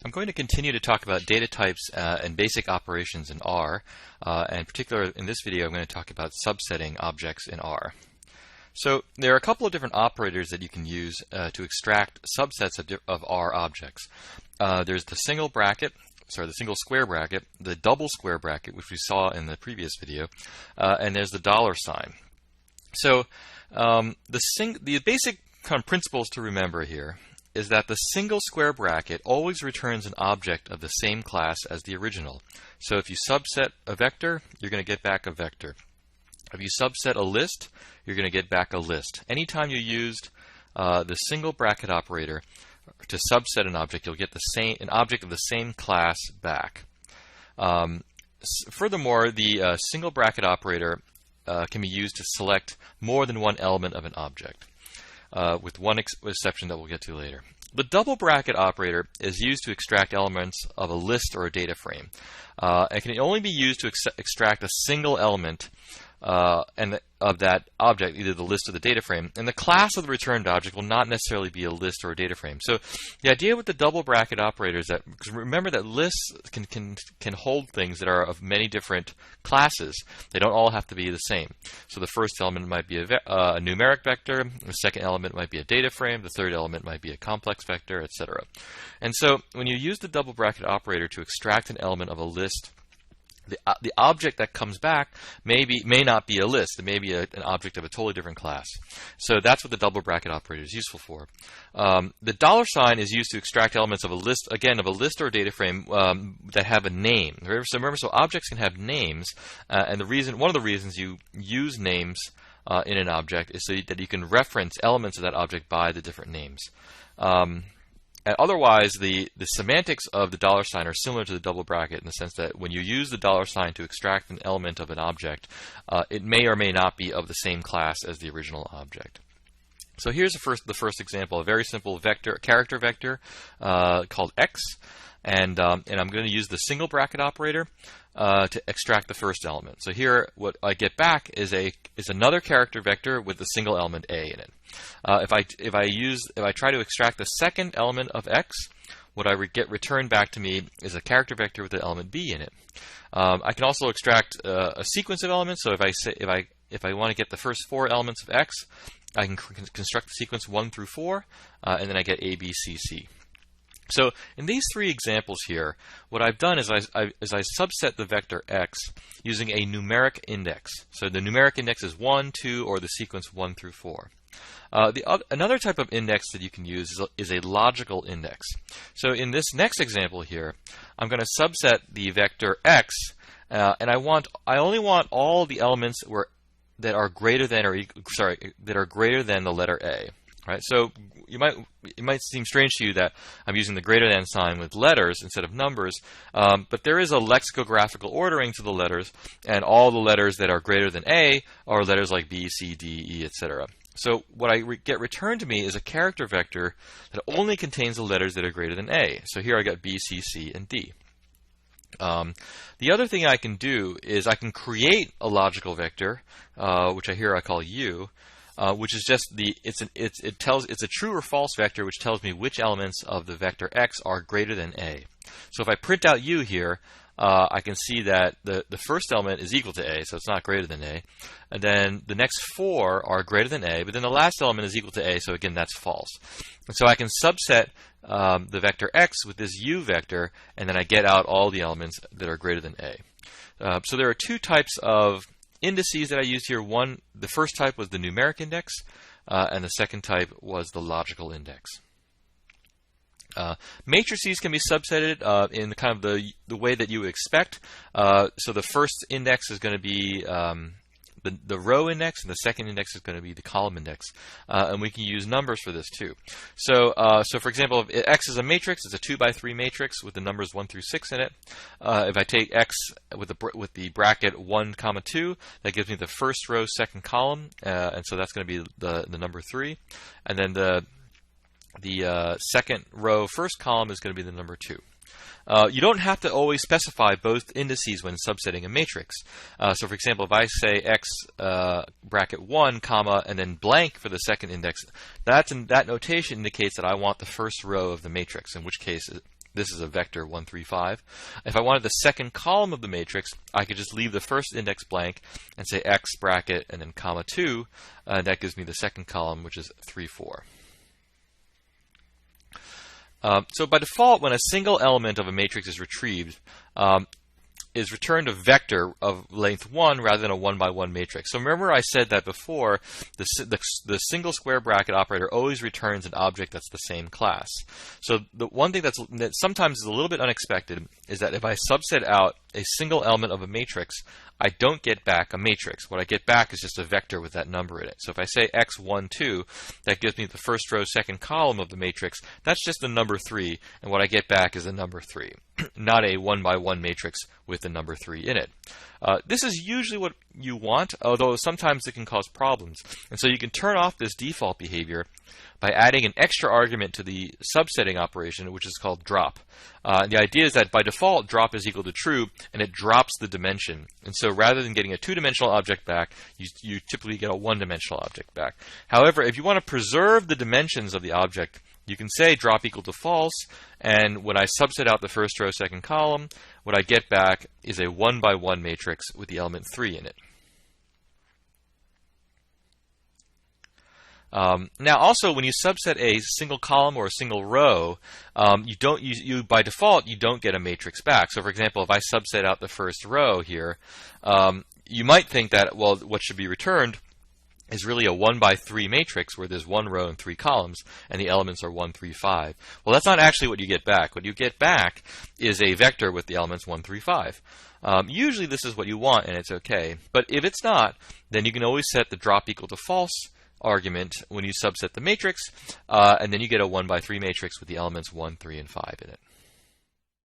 I'm going to continue to talk about data types and basic operations in R. And in particular, in this video, I'm going to talk about subsetting objects in R. So there are a couple of different operators that you can use to extract subsets of R objects. There's the single square bracket, the double square bracket, which we saw in the previous video, and there's the $sign. So the basic kind of principles to remember here is that the single square bracket always returns an object of the same class as the original. So if you subset a vector, you're going to get back a vector. If you subset a list, you're going to get back a list. Anytime you used the single bracket operator to subset an object, you'll get an object of the same class back. Furthermore, the single bracket operator can be used to select more than one element of an object. With one exception that we'll get to later. The double bracket operator is used to extract elements of a list or a data frame. It can only be used to extract a single element of that object, either the list or the data frame, and the class of the returned object will not necessarily be a list or a data frame. So the idea with the double bracket operator is that, because remember that lists can hold things that are of many different classes. They don't all have to be the same. So the first element might be a numeric vector, the second element might be a data frame, the third element might be a complex vector, etc. And so when you use the double bracket operator to extract an element of a list, the object that comes back may not be a list. It may be an object of a totally different class. So that's what the double bracket operator is useful for. The $sign is used to extract elements of a list, again, of a list or a data frame that have a name. So remember, objects can have names, and one of the reasons you use names in an object is so that you can reference elements of that object by the different names. And otherwise, the semantics of the $sign are similar to the double bracket in the sense that when you use the $sign to extract an element of an object, it may or may not be of the same class as the original object. So here's the first example, a very simple character vector called x, and I'm going to use the single bracket operator to extract the first element. So here, what I get back is another character vector with the single element a in it. If I try to extract the second element of x, what I get returned back to me is a character vector with the element b in it. I can also extract a sequence of elements. So if I want to get the first 4 elements of x, I can construct the sequence 1 through 4, and then I get a, b, c, c. So in these 3 examples here, what I've done is I subset the vector x using a numeric index. So the numeric index is 1, 2, or the sequence 1 through 4. Another type of index that you can use is a logical index. So in this next example here, I'm going to subset the vector x, and I only want all the elements that are greater than the letter a. Right? So it might seem strange to you that I'm using the greater than sign with letters instead of numbers, but there is a lexicographical ordering to the letters, and all the letters that are greater than A are letters like B, C, D, E, etc. So what I get returned to me is a character vector that only contains the letters that are greater than A. So here I got B, C, C, and D. The other thing I can do is I can create a logical vector, which I call U, which is just it's a true or false vector, which tells me which elements of the vector x are greater than a. So if I print out u here, I can see that the first element is equal to a, so it's not greater than a, and then the next 4 are greater than a, but then the last element is equal to a, so again that's false. And so I can subset the vector x with this u vector, and then I get out all the elements that are greater than a. So there are 2 types of indices that I used here. The first type was the numeric index, and the second type was the logical index. Matrices can be subsetted in kind of the way that you would expect. So the first index is going to be the row index, and the second index is going to be the column index. And we can use numbers for this too. So for example, if x is a matrix, it's a 2 by 3 matrix with the numbers 1 through 6 in it. If I take x with the bracket 1, 2, that gives me the first row, second column, and so that's going to be the number 3. And then the second row, first column is going to be the number 2. You don't have to always specify both indices when subsetting a matrix. So for example, if I say x bracket 1, comma, and then blank for the second index, that notation indicates that I want the first row of the matrix, in which case This is a vector 1, 3, 5. If I wanted the second column of the matrix, I could just leave the first index blank and say x bracket and then comma 2. That gives me the second column, which is 3, 4. So by default, when a single element of a matrix is retrieved, is returned a vector of length 1 rather than a 1 by 1 matrix. So remember I said that before, the single square bracket operator always returns an object that's the same class. So the one thing that sometimes is a little bit unexpected is that if I subset out a single element of a matrix, I don't get back a matrix. What I get back is just a vector with that number in it. So if I say x, 1, 2, that gives me the first row, second column of the matrix. That's just the number 3, and what I get back is a number 3, not a 1 by 1 matrix with the number 3 in it. This is usually what you want, although sometimes it can cause problems. And so you can turn off this default behavior by adding an extra argument to the subsetting operation, which is called drop. The idea is that by default, drop is equal to true, and it drops the dimension. And so rather than getting a 2-dimensional object back, you typically get a 1-dimensional object back. However, if you want to preserve the dimensions of the object, you can say drop equal to false, and when I subset out the first row, second column, what I get back is a 1 by 1 matrix with the element 3 in it. Now, also, when you subset a single column or a single row, by default you don't get a matrix back. So, for example, if I subset out the first row here, you might think that, well, what should be returned is really a 1 by 3 matrix where there's 1 row and 3 columns, and the elements are 1, 3, 5. Well, that's not actually what you get back. What you get back is a vector with the elements 1, 3, 5. Usually, this is what you want, and it's okay. But if it's not, then you can always set the drop equal to false argument when you subset the matrix, and then you get a 1 by 3 matrix with the elements 1, 3, and 5 in it.